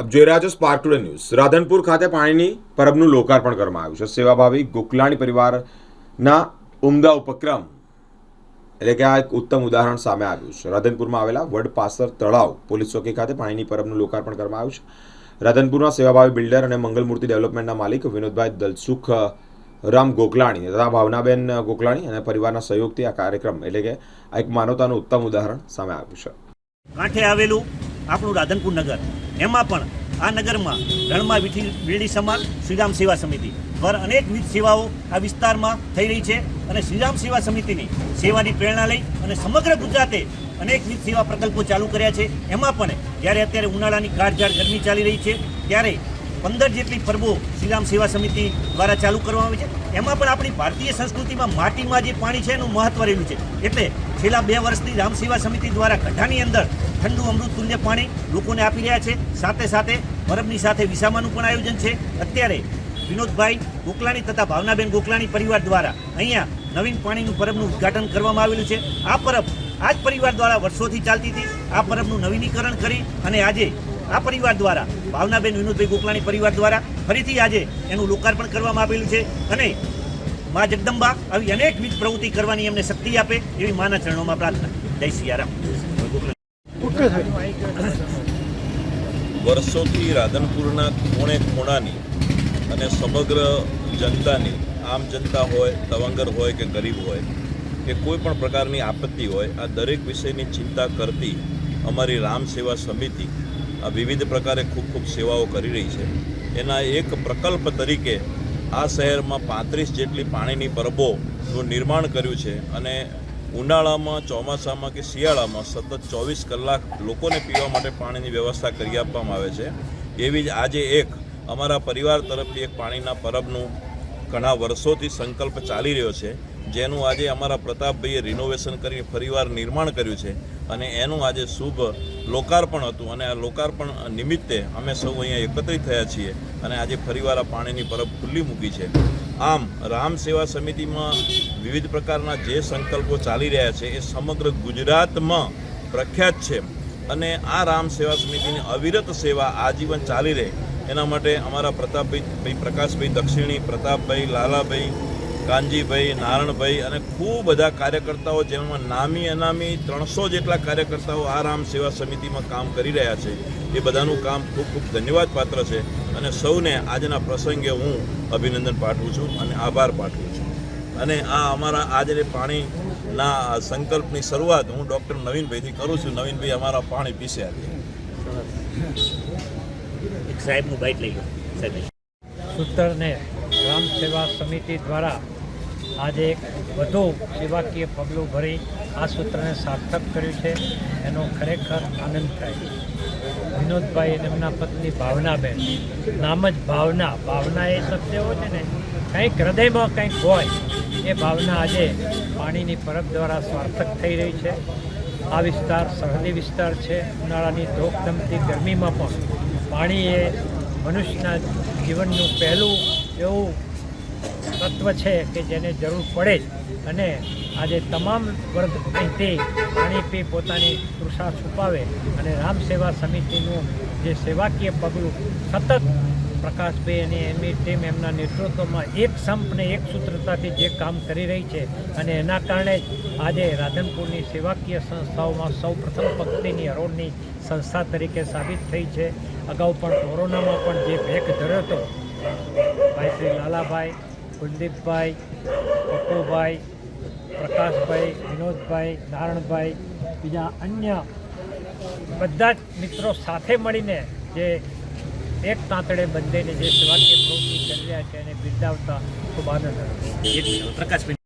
આપ જોઈ રહ્યા છો સ્પાર્ક ટુડે ન્યૂઝ। રાધનપુર ખાતે પાણીની પરબનું લોકાર્પણ કરવામાં આવ્યું છે। સેવાભાવી ગોકલાણી પરિવારના ઉમદા ઉપક્રમ એટલે કે આ એક ઉત્તમ ઉદાહરણ સામે આવ્યું છે। રાધનપુરમાં આવેલા વડપાસર તળાવ પોલીસ ચોકી ખાતે પાણીની પરબનું લોકાર્પણ કરવામાં આવ્યું છે। રાધનપુરના સેવાભાવી બિલ્ડર અને મંગલમૂર્તિ ડેવલપમેન્ટના માલિક વિનોદભાઈ દલસુખ રામ ગોકલાણી તથા ભાવનાબેન ગોકલાણી અને પરિવારના સહયોગથી આ કાર્યક્રમ એટલે કે આ એક માનવતાનું ઉત્તમ ઉદાહરણ સામે આવ્યું છે। કાંઠે આવેલું આપણું રાધનપુર નગર, એમાં પણ આ નગરમાં રણમાં વીરડી સમાજ શ્રીરામ સેવા સમિતિ પર અનેકવિધ સેવાઓ આ વિસ્તારમાં થઈ રહી છે અને શ્રીરામ સેવા સમિતિની સેવાની પ્રેરણા લઈ અને સમગ્ર ગુજરાતે અનેકવિધ સેવા પ્રકલ્પો ચાલુ કર્યા છે। એમાં પણ જ્યારે અત્યારે ઉનાળાની કાળઝાળ ગરમી ચાલી રહી છે ત્યારે 15 જેટલી પરબો શ્રીરામ સેવા સમિતિ દ્વારા ચાલુ કરવામાં આવી છે। એમાં પણ આપણી ભારતીય સંસ્કૃતિમાં માટીમાં જે પાણી છે એનું મહત્વ રહેલું છે, એટલે છેલ્લા 2 વર્ષથી રામ સેવા સમિતિ દ્વારા ગઢાની અંદર ઠંડુ અમૃત તુલ્ય પાણી લોકોને આપી રહ્યા છે। સાથે સાથે પરબની સાથે વિસામાનું પણ આયોજન છે। અત્યારે વિનોદભાઈ ગોકલાણી તથા ભાવનાબેન ગોકલાણી પરિવાર દ્વારા અહીંયા નવીન પાણીનું પરબનું ઉદ્ઘાટન કરવામાં આવેલું છે। આ પરબ આ જ પરિવાર દ્વારા વર્ષોથી ચાલતી હતી। આ પરબનું નવીનીકરણ કરી અને આજે આ પરિવાર દ્વારા ભાવનાબેન વિનોદભાઈ ગોકલાણી પરિવાર દ્વારા ફરીથી આજે એનું લોકાર્પણ કરવામાં આવેલું છે અને મા જગદંબા આવી અનેકવિધ પ્રવૃત્તિ કરવાની એમને શક્તિ આપે એવી માના ચરણોમાં પ્રાર્થના। જય સિયારામ। વર્ષોથી રાધનપુરના ખૂણે ખૂણાની અને સમગ્ર જનતાની, આમ જનતા હોય, તવંગર હોય કે ગરીબ હોય કે કોઈ પણ પ્રકારની આપત્તિ હોય, આ દરેક વિષયની ચિંતા કરતી અમારી રામ સેવા સમિતિ આ વિવિધ પ્રકારે ખૂબ સેવાઓ કરી રહી છે। એના એક પ્રકલ્પ તરીકે આ શહેરમાં 35 જેટલી પાણીની પરબોનું નિર્માણ કર્યું છે અને ઉનાળામાં, ચોમાસામાં કે શિયાળામાં સતત 24 કલાક લોકોને પીવા માટે પાણીની વ્યવસ્થા કરી આપવામાં આવે છે। એવી જ આજે એક અમારા પરિવાર તરફથી એક પાણીના પરબનું ઘણા વર્ષોથી સંકલ્પ ચાલી રહ્યો છે, જેનું આજે અમારા પ્રતાપભાઈએ રિનોવેશન કરી ફરીવાર નિર્માણ કર્યું છે અને એનું આજે શુભ લોકાર્પણ હતું અને આ લોકાર્પણ નિમિત્તે અમે સૌ અહીંયા એકત્રિત થયા છીએ અને આજે ફરીવાર આ પાણીની પરબ ખુલ્લી મૂકી છે। આમ રામ સેવા સમિતિમાં વિવિધ પ્રકારના જે સંકલ્પો ચાલી રહ્યા છે એ સમગ્ર ગુજરાતમાં પ્રખ્યાત છે અને આ રામ સેવા સમિતિની અવિરત સેવા આજીવન ચાલી રહે એના માટે અમારા પ્રતાપભાઈ, પ્રકાશભાઈ દક્ષિણી, પ્રતાપભાઈ, લાલાભાઈ, કાનજીભાઈ, નારણભાઈ અને ખૂબ બધા કાર્યકર્તાઓ, જેમાં નામી અનામી 300 જેટલા કાર્યકર્તાઓ આ રામ સેવા સમિતિમાં કામ કરી રહ્યા છે। એ બધાનું કામ ખૂબ ધન્યવાદ પાત્ર છે અને સૌને આજના પ્રસંગે હું અભિનંદન પાઠવું છું અને આભાર પાઠવું છું। અને આ અમારા આજે પાણીના સંકલ્પની શરૂઆત હું ડૉક્ટર નવીનભાઈથી કરું છું। નવીનભાઈ અમારા પાણી પીસે આપીએ। એક સાહેબનું બાઇટ લઈ લો સાહેબ। સૂત્રને રામ સેવા સમિતિ દ્વારા આજે એક વધુ સેવાકીય પગલું ભરી આ સૂત્રને સાર્થક કર્યું છે, એનો ખરેખર આનંદ થાય છે। વિનોદભાઈ અને એમના પત્ની ભાવનાબેન, નામ જ ભાવના એ શબ્દ એવો છે ને, કંઈક હૃદયમાં કંઈક હોય એ ભાવના આજે પાણીની પરબ દ્વારા સાર્થક થઈ રહી છે। આ વિસ્તાર સરહદી વિસ્તાર છે। ઉનાળાની ધોકધમતી ગરમીમાં પણ પાણી એ મનુષ્યના જીવનનું પહેલું એવું તત્વ છે કે જેને જરૂર પડે જ અને આજે તમામ વર્ગ અહીંથી પાણી પી પોતાની તૃષા છુપાવે અને રામ સેવા સમિતિનું જે સેવાકીય પગલું સતત પ્રકાશભાઈ અને એમની ટીમ એમના નેતૃત્વમાં એક સંપને એક સૂત્રતાથી જે કામ કરી રહી છે અને એના કારણે જ આજે રાધનપુરની સેવાકીય સંસ્થાઓમાં સૌ પ્રથમ પંક્તિની હરોળની સંસ્થા તરીકે સાબિત થઈ છે। અગાઉ પણ કોરોનામાં પણ જે ભેખ ધર્યો હતો ભાઈ શ્રી લાલાભાઈ, કુલદીપભાઈ, પપ્પુભાઈ, પ્રકાશભાઈ, વિનોદભાઈ, નારણભાઈ, બીજા અન્ય બધા જ મિત્રો સાથે મળીને જે એક તાંતડે બંધીને જે સેવાકીય પ્રવૃત્તિ કરી રહ્યા છે એને બિરદાવતા ખૂબ આનંદ હતો। પ્રકાશભાઈ